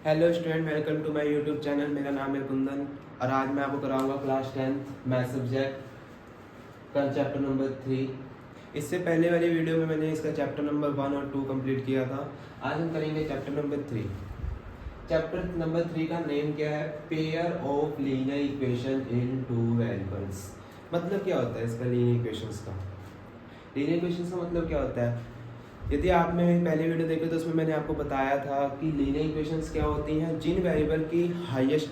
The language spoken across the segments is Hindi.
Hello student, welcome to my YouTube channel. मेरा नाम है कुंदन और आज मैं आपको कराऊंगा क्लास 10th मैथ सब्जेक्ट का चैप्टर नंबर 3। इससे पहले वाली वीडियो में मैंने इसका चैप्टर नंबर 1 और 2 कंप्लीट किया था। आज हम करेंगे चैप्टर नंबर 3। चैप्टर नंबर 3 का नेम क्या है? Pair of linear equation in two variables. मतलब क्या होता है इसका लीनियर इक्वेशंस का? लीनियर इक्वेशंस का मतलब क्या होता है? यदि आपने पहले वीडियो देखे तो उसमें मैंने आपको बताया था कि लीनियर इक्वेशंस क्या होती हैं। जिन वेरिएबल की हाईएस्ट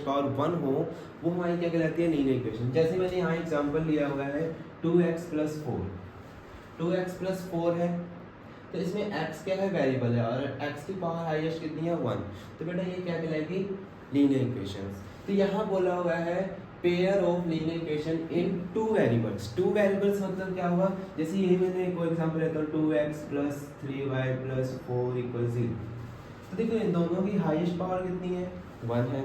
पावर 1 हो वो हमारी क्या कहलाती है? Linear equation. जैसे मैंने यहाँ एग्जांपल लिया हुआ है 2x+4 है, तो इसमें x क्या है? वेरिएबल है और x की पावर हाईएस्ट कितनी है? 1। तो बेटा ये क्या कहलाएगी? Linear equations. तो यहाँ बोला हुआ है pair of linear equation in two variables. Two variables मतलब क्या हुआ? जैसे ये मैंने एक एग्जांपल लेता हूँ 2x+3y+4 = 0। तो देखो इन दोनों की हाईएस्ट पावर कितनी है? 1 है।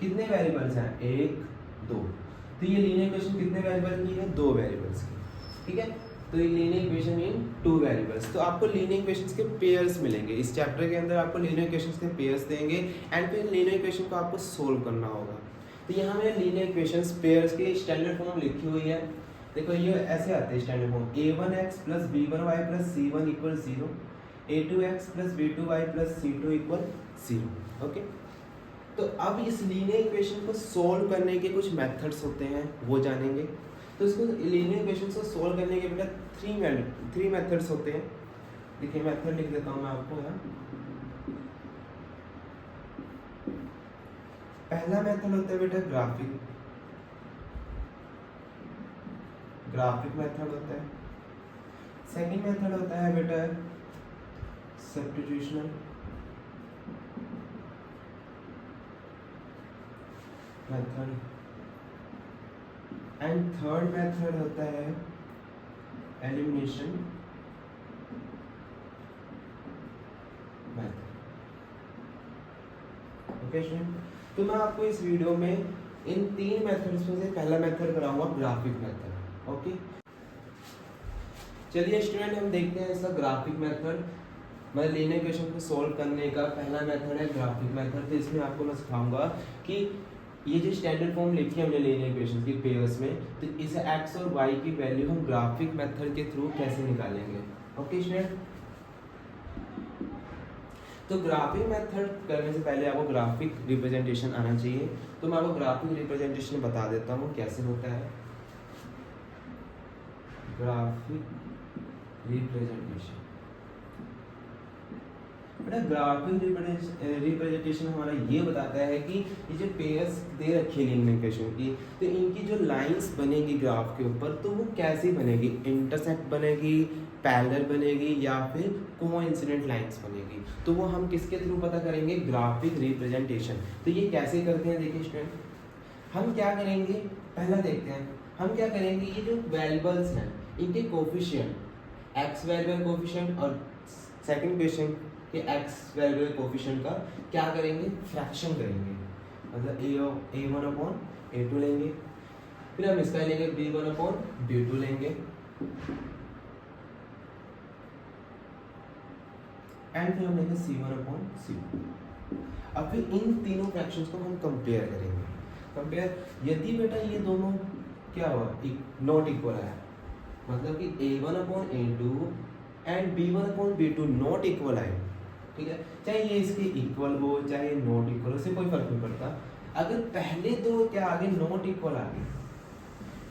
कितने वेरिएबल्स हैं? 1 2। तो ये लीनियर इक्वेशन कितने वेरिएबल की है? 2 वेरिएबल्स की। ठीक है, तो ये linear equation in two variables. तो आपको लीनियर इक्वेशंस के पेयर्स मिलेंगे इस चैप्टर के अंदर। आपको लीनियर इक्वेशंस के पेयर्स देंगे एंड फिर लीनियर इक्वेशन को आपको सोल्व करना होगा। तो यहाँ मैंने लीनियर इक्वेशंस पेयर्स की स्टैंडर्ड फॉर्म लिखी हुई है। देखो ये ऐसे आते हैं standard form: a1x + b1y + c1 = 0, a2x + b2y + c2 = 0। Okay, तो अब इस लीनियर इक्वेशन को सोल्व करने के कुछ मेथड्स होते हैं, वो जानेंगे। तो इसको लीनियर इक्वेशन को सोल्व करने के बेटा थ्री मेथड्स होते हैं। देखिए मेथड लिख देता हूँ मैं आपको यहाँ। पहला मेथड होता है बेटा ग्राफिक मेथड होता है। सेकंड मेथड होता है बेटा सब्स्टिट्यूशनल मेथड एंड थर्ड मेथड होता है एलिमिनेशन मेथड। ओके स्टूडेंट, तो मैं आपको इस वीडियो में इन 3 मेथड्स में से पहला मेथड कराऊंगा ग्राफिक मेथड। ओके, चलिए स्टूडेंट हम देखते हैं इसका ग्राफिक मेथड। मैं लीनियर इक्वेशन को सोल्व करने का पहला मेथड है ग्राफिक मेथड। तो इसमें आपको मैं सिखाऊंगा कि ये जो स्टैंडर्ड फॉर्म लिखी है हमने लीनियर इक्वेशन की पेयर्स में, तो इसे x और y की वैल्यू हम ग्राफिक मेथड के थ्रू कैसे निकालेंगे। ओके स्टूडेंट, तो ग्राफिक मेथड करने से पहले आपको ग्राफिक रिप्रेजेंटेशन आना चाहिए। तो मैं आपको ग्राफिक रिप्रेजेंटेशन बता देता हूँ कैसे होता है ग्राफिक रिप्रेजेंटेशन। बेटा ग्राफिक रिप्रेजेंटेशन हमारा ये बताता है कि ये जो पेयर्स दे रखी है लीनियर इक्वेशन की, तो इनकी जो लाइंस बनेगी ग्राफ के ऊपर तो वो कैसी बनेगी? इंटरसेक्ट बनेगी, पैरेलल बनेगी या फिर कोइंसिडेंट लाइंस बनेगी। तो वो हम किसके थ्रू पता करेंगे? Graphic representation. तो ये कैसे करते हैं? देखिए स्टूडेंट, हम क्या करेंगे पहला देखते हैं। हम क्या करेंगे, ये जो वेरिएबल्स हैं इनके कोफिशिएंट एक्स वेरिएबल कोफिशिएंट और सेकंड क्वेश्चन के एक्स वेरिएबल कोफिशिएंट का क्या करेंगे? फ्रैक्शन करेंगे। मतलब a1/a2 लेंगे, फिर हम इसका लेंगे b1/b2 लेंगे एंड फिर हम लेंगे c1/c2। अब फिर इन तीनों फ्रैक्शंस को हम कंपेयर करेंगे। कंपेयर यदि बेटा ये दोनों क्या हुआ? नॉट इक्वल है, मतलब कि a1/a2 and b1/b2 not equal है। ठीक है, चाहे ये इसके इक्वल हो चाहे नॉट इक्वल हो, इससे कोई फर्क नहीं पड़ता। अगर पहले दो क्या आगे? नॉट इक्वल आ गए,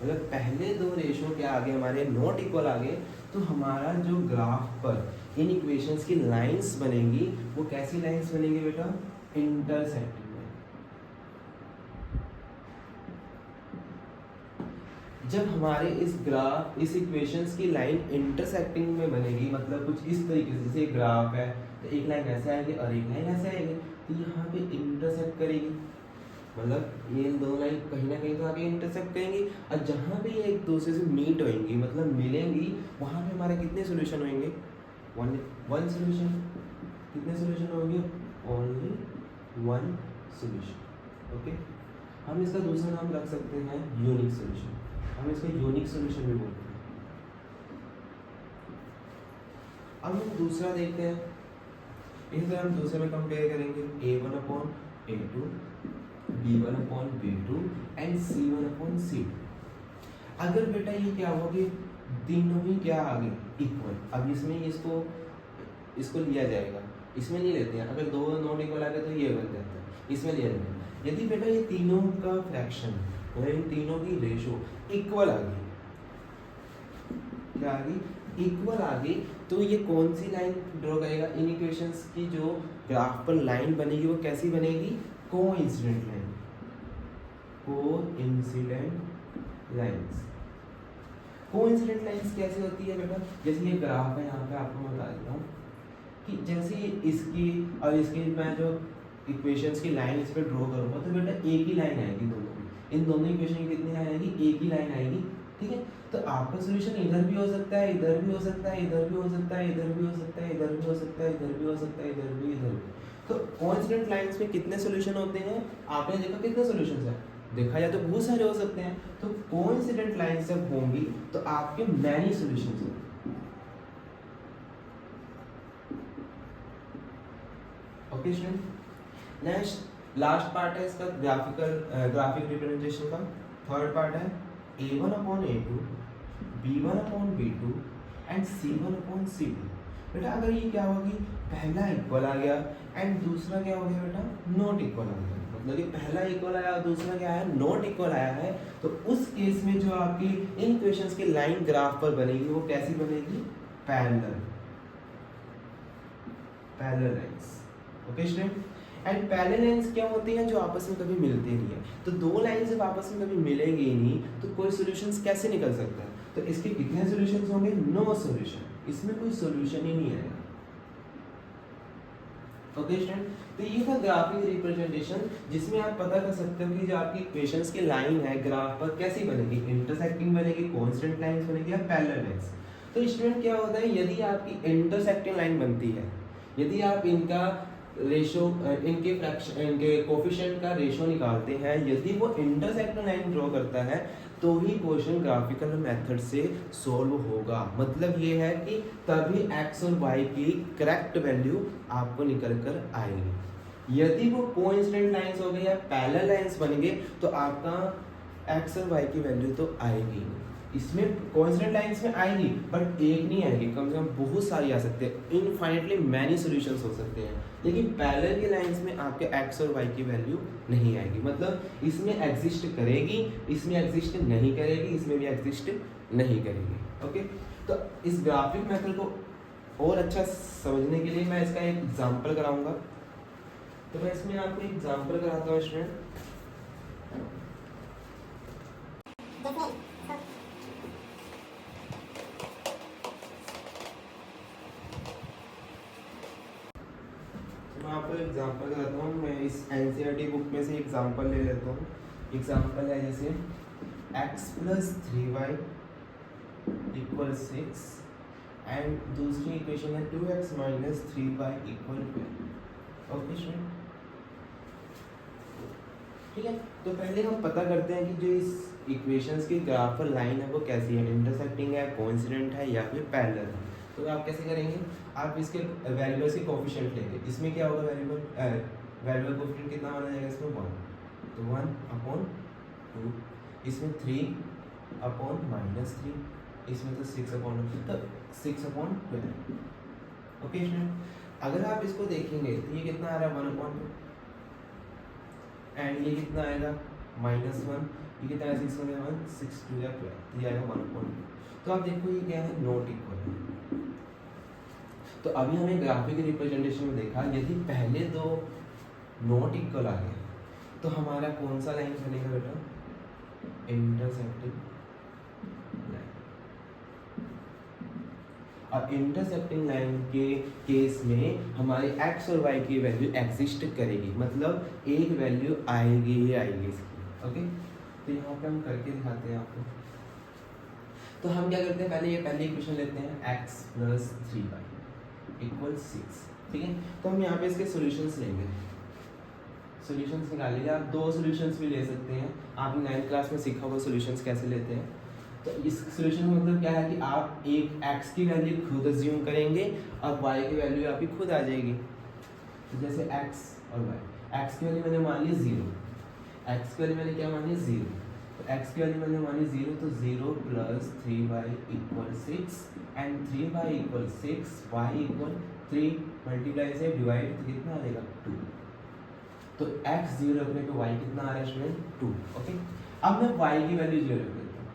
मतलब पहले दो रेशो क्या आगे? हमारे नॉट इक्वल आ गए। तो हमारा जो ग्राफ पर इन इक्वेशंस की लाइंस बनेंगी वो कैसी लाइंस बनेंगी बेटा? इंटरसेक्टिंग। जब हमारे इस इक्वेशंस की लाइन इंटरसेक्टिंग में बनेगी, मतलब कुछ इस तरीके से, जैसे ग्राफ है तो एक लाइन ऐसे आएगी और एक लाइन ऐसे आएगी, तो यहाँ पे इंटरसेक्ट करेगी, मतलब ये दो लाइन कहीं ना कहीं तो आगे इंटरसेक्ट करेंगी और जहाँ भी एक दूसरे से मीट होंगी मतलब मिलेंगी, वहाँ पे हमारे कितने सोल्यूशन होंगे? One solution. कितने सोल्यूशन होंगे? Only one solution. ओके, हम इसका दूसरा नाम रख सकते हैं यूनिक सोल्यूशन। हम इसको यूनिक सोल्यूशन भी बोलते हैं। अब हम दूसरा देखते हैं इसी तरह हम दूसरे में कंपेयर करेंगे a1 a2 b1 b2 and c1 c2। अगर बेटा ये क्या हुआ कि तीनों ही क्या आ गए इक्वल, अब इसमें इसको लिया जाएगा, इसमें नहीं लेते हैं। अगर दो नॉट इक्वल आ गए तो ये बन जाता है, इसमें लिया जाएगा। यदि बेटा ये तीनों का फ्रैक्शन और इन तीनों की रेशो इक्वल आ गई, क्या आ गई, इक्वल आ गई, तो ये कौन सी लाइन ड्रॉ करेगा? इन इक्वेशंस की जो ग्राफ पर लाइन बनेगी वो कैसी बनेगी? Coincident line, coincident lines. Coincident lines कैसे होती है बेटा? जैसे ये ग्राफ है, यहाँ पे आपको मैं बता देता हूँ कि जैसे इसकी और इसकी मैं जो इक्वेशंस की लाइन इस पर ड्रॉ करूँगा तो बेटा एक ही लाइन आएगी दोनों की। इन दोनों इक्वेशन की कितनी लाइन आएगी? एक ही लाइन आएगी, ठीक है। तो आपका सोल्यूशन इधर भी हो सकता है, इधर भी हो सकता है, इधर भी हो सकता है, इधर भी हो सकता है, इधर भी हो सकता है, इधर भी हो सकता है, इधर भी, इधर भी। तो कोइंसिडेंट लाइंस में कितने सॉल्यूशन होते हैं? आपने देखा कितने सॉल्यूशंस हैं? देखा जाए तो बहुत सारे हो सकते हैं। तो कोइंसिडेंट लाइंस जब होंगी तो आपके मैनी सॉल्यूशंस होंगे। Okay student, next last part है इसका ग्राफिक रिप्रेजेंटेशन का। थर्ड पार्ट है a1 a2 b1 b2 and c1 c2। बेटा अगर ये क्या होगी, पहला इक्वल आ गया एंड दूसरा क्या हो गया बेटा, नॉट इक्वल आ गया, मतलब कि पहला इक्वल आया और दूसरा क्या है, नॉट इक्वल आया है, तो उस केस में जो आपकी इन इक्वेशंस की लाइन ग्राफ पर बनेगी वो कैसी बनेगी? Parallel, parallel lines. Okay student, and parallel lines क्या होती हैं? जो आपस में कभी मिलती नहीं है। तो दो लाइन जब आपस में कभी मिलेंगी ही नहीं तो कोई सॉल्यूशंस कैसे निकल सकता है? तो इसके कितने सॉल्यूशंस होंगे? नो सॉल्यूशन, इसमें कोई सॉल्यूशन ही नहीं आएगा। ओके स्टूडेंट, तो ये था ग्राफिक रिप्रेजेंटेशन जिसमें आप पता कर सकते हो कि जो आपकी इक्वेशंस की लाइन है ग्राफ पर कैसी बनेगी, इंटरसेक्टिंग बनेगी, कांस्टेंट लाइंस बनेगी या पैरेलल लाइंस। तो स्टूडेंट क्या होता है, यदि आपकी इंटरसेक्टिंग लाइन बनती है, यदि आप इनका रेशो, इनके फ्रैक्शन, इनके कोफिशिएंट का रेशो निकालते हैं, यदि वो इंटरसेक्टिंग लाइन ड्रॉ करता है तो ही क्वेश्चन ग्राफिकल मेथड से सॉल्व होगा। मतलब ये है कि तभी x और y की करेक्ट वैल्यू आपको निकल कर आएगी। यदि वो कोइंसिडेंट लाइंस हो गए या पैरेलल लाइंस बन गए तो आपका x और y की वैल्यू तो आएगी नहीं। इसमें कोइंसिडेंट लाइंस में आएगी बट एक नहीं आएगी, कम से कम बहुत सारी आ सकते हैं, इनफाइनेटली मैनी सॉल्यूशंस हो सकते हैं। लेकिन पैरेलल की लाइंस में आपके x और y की वैल्यू नहीं आएगी, मतलब इसमें एग्जिस्ट करेगी, इसमें एग्जिस्ट नहीं करेगी, इसमें भी एग्जिस्ट नहीं करेगी। ओके, तो इस ग्राफिक मेथड को और अच्छा समझने के लिए मैं इसका एक एग्जाम्पल कराऊंगा। तो मैं इसमें आपको एग्जाम्पल कराता हूँ स्टूडेंट। आपको एग्जांपल बताता हूँ, मैं इस एनसीईआरटी बुक में से एग्जांपल ले लेता हूँ। एग्जांपल है जैसे x + 3y = 6 एंड दूसरी इक्वेशन है 2x - 3y = 12। ओके स्टूडेंट, ठीक है। तो पहले हम पता करते हैं कि जो इस इक्वेशंस की ग्राफ पर लाइन है वो कैसी है, इंटरसेक्टिंग है, कोइंसिडेंट है या फिर पैरेलल है। तो आप कैसे करेंगे, आप इसके वेरिएबल्स के कोफिशिएंट लेंगे। इसमें क्या होगा, वेरिएबल कोफिशिएंट कितना माना जाएगा इसमें 1, तो 1/2, इसमें 3/-3, इसमें तो 6/2, तो 6/12। ओके स्टूडेंट, अगर आप इसको देखेंगे तो ये कितना आ रहा है 1/2 एंड ये कितना आएगा -1, ये कितना है 6/1, 6 2 या 12, ये आएगा 1/2। तो आप देखो ये क्या है, नॉट इक्वल। तो अभी हमें ग्राफिक रिप्रेजेंटेशन में देखा यदि पहले दो नॉट इक्वल आ गए तो हमारा कौन सा लाइन बनेगा बेटा, इंटरसेक्टिंग लाइन। अब इंटरसेक्टिंग लाइन के केस में हमारे x और y की वैल्यू एग्जिस्ट करेगी, मतलब एक वैल्यू आएगी ही आएगी इसकी। ओके, तो यहाँ पे हम करके दिखाते हैं आपको। तो हम क्या करते हैं, पहले ये पहली इक्वेशन लेते हैं x + 3y = 6, ठीक है। तो हम यहाँ पे इसके सॉल्यूशंस लेंगे, सॉल्यूशंस निकाल लीजिए। आप दो सॉल्यूशंस भी ले सकते हैं, आपने 9th क्लास में सीखा हुआ सॉल्यूशंस कैसे लेते हैं। तो इस सॉल्यूशन का मतलब क्या है कि आप एक x की वैल्यू खुद अज्यूम करेंगे और y की वैल्यू आपकी खुद आ जाएगी। तो जैसे x और y, x की वैल्यू मैंने मान ली 0, x की वैल्यू मैंने क्या मानी 0, तो x की वैल्यू मैंने मानी 0, तो 0 plus 3y equal 6 and 3y equal 6, y equal 3 multiply से डिवाइड तो कितना आ जाएगा 2, तो x 0 रखने पे y कितना आ रहा है स्टूडेंट 2। ओके, अब मैं y की वैल्यू 0 रख देता हूँ।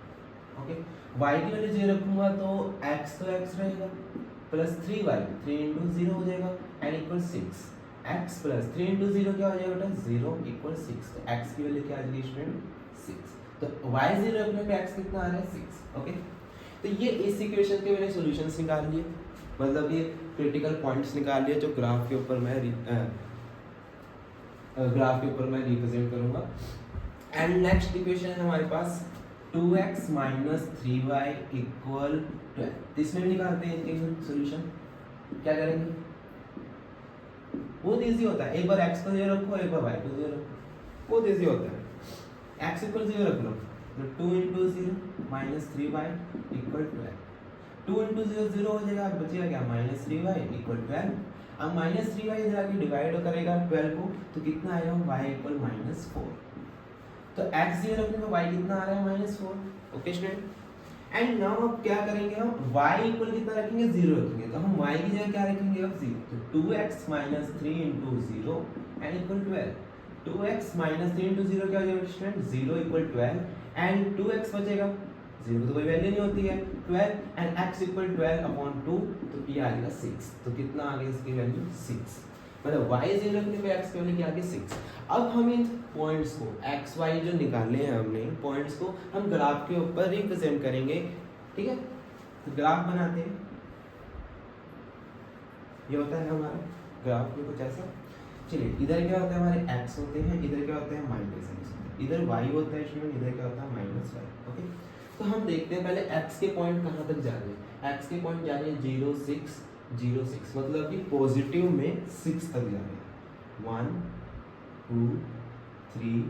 ओके, y की वैल्यू 0 रखूंगा तो x तो x रहेगा प्लस 3y 3 इंटू 0 हो जाएगा and equal 6, x plus 3 into 0 क्या हो जाएगा बेटा 0 इक्वल 6, तो x की वैल्यू क्या आ जाएगी स्टूडेंट 6, तो y 0 रखने पे x कितना आ रहा है 6। ओके, तो ये इस इक्वेशन के मैंने सॉल्यूशंस निकाल लिए, मतलब ये क्रिटिकल पॉइंट्स निकाल लिए जो ग्राफ के ऊपर मैं रिप्रेजेंट करूंगा। एंड नेक्स्ट इक्वेशन है हमारे पास 2x माइनस 3y इक्वल 12, तो इसमें भी निकालते हैं इनके सॉल्यूशन। क्या करेंगे, बहुत इजी होता है, एक बार x को 0 रखो, एक बार y को 0 रखो, बहुत इजी होता है। x इक्वल 0 रख लो तो 2 into 0 minus 3y equal 12, 2 into 0 0 हो जाएगा, बचेगा क्या माइनस 3y इक्वल 12। अब माइनस 3y इधर आके डिवाइड करेगा 12 को, तो कितना आएगा y इक्वल माइनस 4, तो x 0 रखने पे y कितना आ रहा है minus 4। Okay student, and now अब क्या करेंगे हम, y इक्वल कितना रखेंगे 0 रखेंगे, तो हम y की जगह क्या रखेंगे अब 0, तो 2x minus 3 into 0 and equal 12, 2x minus 3 into 0 क्या हो जाएगा स्टूडेंट 0 इक्वल 12 एंड 2x बचेगा, 0 तो कोई वैल्यू नहीं होती है 12 एंड x इक्वल 12 अपॉन 2, तो ये आ जाएगा 6, तो कितना आ गया इसकी वैल्यू 6, मतलब y 0 रखने पे x की वैल्यू क्या आ गई 6। अब हम इन पॉइंट्स को x y जो निकाले हैं हमने, इन पॉइंट्स को हम ग्राफ के ऊपर रिप्रेजेंट करेंगे। ठीक है, तो ग्राफ बनाते हैं, ये होता है हमारा ग्राफ में कुछ ऐसा। चलिए, इधर क्या होता है हमारे x होते हैं, इधर क्या होता है माइनस x होते हैं, इधर y होता है स्टूडेंट, इधर क्या होता है माइनस y। ओके, तो हम देखते हैं पहले x के पॉइंट कहाँ तक जा रहे हैं, x के पॉइंट जा रहे हैं 0 6 0 6, मतलब कि पॉजिटिव में 6 तक जा रहे हैं, 1 2 3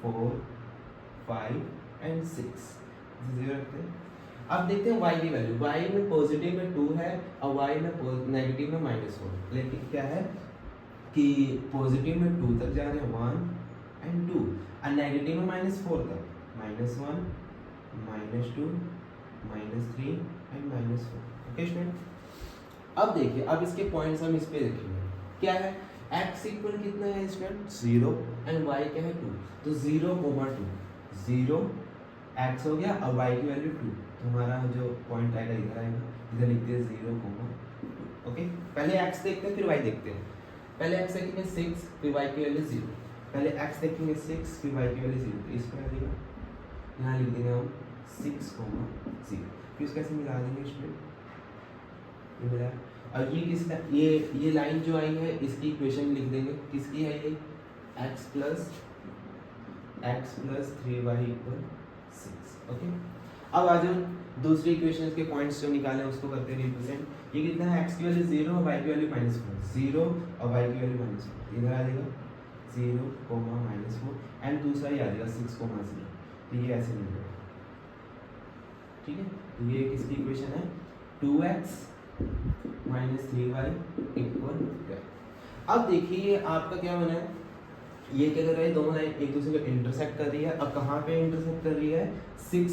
4 5 एंड 6 0 रखते हैं। अब देखते हैं y की वैल्यू, y में पॉजिटिव में 2 है और y में नेगेटिव में -4, लेकिन क्या है कि पॉजिटिव में 2 तक जा रहे हैं 1 एंड 2 और नेगेटिव में -4 तक, -1 -2 -3 एंड -4। ओके स्टूडेंट, अब देखिए, अब इसके पॉइंट्स हम इस पे देखेंगे, क्या है x इक्वल कितना है स्टूडेंट 0 एंड y क्या है 2, तो 0 2 0 x हो गया और y की वैल्यू 2, तो हमारा जो पॉइंट आएगा इधर आएगा, इधर लिखते हैं 0 2। ओके, पहले x देखते हैं फिर y देखते हैं, पहले x देखेंगे 6 फिर y की वैल्यू 0, पहले x देखेंगे 6 फिर y की वैल्यू 0, तो इस पर आ जाएगा, यहाँ लिख देंगे हम 6 0, फिर इसको कैसे मिला देंगे स्टूडेंट, ये मिला। और ये किसका, ये लाइन जो आई है इसकी इक्वेशन लिख देंगे, किसकी है ये x plus 3y equal 6। Okay, अब आ जाओ दूसरी इक्वेशन के पॉइंट्स जो निकाले उसको करते हैं रिप्रेजेंट। ये कितना है, x की वैल्यू 0 और y की वैल्यू -4, 0 और y की वैल्यू -4, इधर आ जाएगा 0 -4 एंड दूसरा ये आ जाएगा 6 0, तो ये ऐसे मिल जाएगा। ठीक है, तो ये किसकी इक्वेशन है 2x माइनस 3y इक्वल 12। अब देखिए आपका क्या बना है, ये क्या कर रहा है, दोनों लाइन एक दूसरे को इंटरसेक्ट कर रही है, अब कहाँ पे इंटरसेक्ट कर रही है 6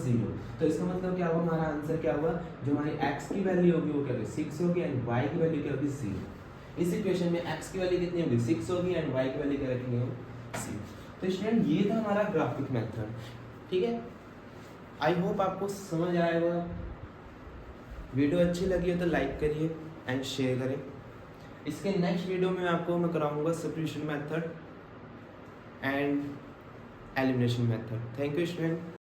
0, तो इसका मतलब क्या हुआ, हमारा आंसर क्या हुआ, जो हमारी x की वैल्यू होगी वो क्या होगी 6 होगी एंड y की वैल्यू क्या होगी 0। इस इक्वेशन में x की वैल्यू कितनी होगी 6 होगी एंड y की वैल्यू क्या रखेंगे हम 0। तो स्टूडेंट ये था हमारा ग्राफिक मेथड। ठीक है, आई होप आपको समझ आएगा। वीडियो अच्छी लगी हो तो लाइक करिए एंड शेयर करें। इसके नेक्स्ट वीडियो में आपको मैं कराऊंगा substitution method and elimination method. Thank you student.